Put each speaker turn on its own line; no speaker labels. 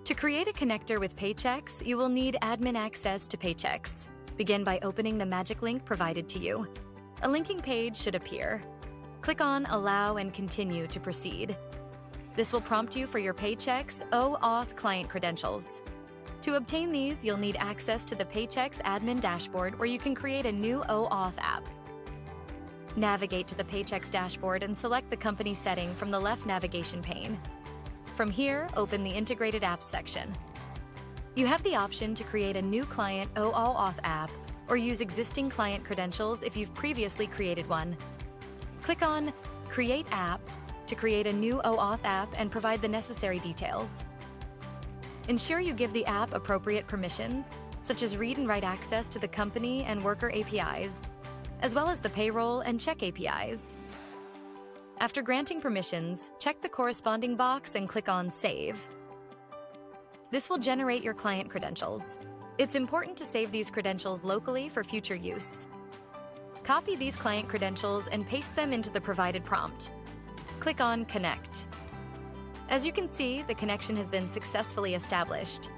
To create a connector with Paychex, you will need admin access to Paychex. Begin by opening the magic link provided to you. A linking page should appear. Click on Allow and Continue to proceed. This will prompt you for your Paychex OAuth client credentials. To obtain these, you'll need access to the Paychex admin dashboard where you can create a new OAuth app. Navigate to the Paychex dashboard and select the company setting from the left navigation pane. From here, open the Integrated Apps section. You have the option to create a new client OAuth app or use existing client credentials if you've previously created one. Click on Create App to create a new OAuth app and provide the necessary details. Ensure you give the app appropriate permissions, such as read and write access to the company and worker APIs, as well as the Payroll and Check APIs. After granting permissions, check the corresponding box and click on Save. This will generate your client credentials. It's important to save these credentials locally for future use. Copy these client credentials and paste them into the provided prompt. Click on Connect. As you can see, the connection has been successfully established.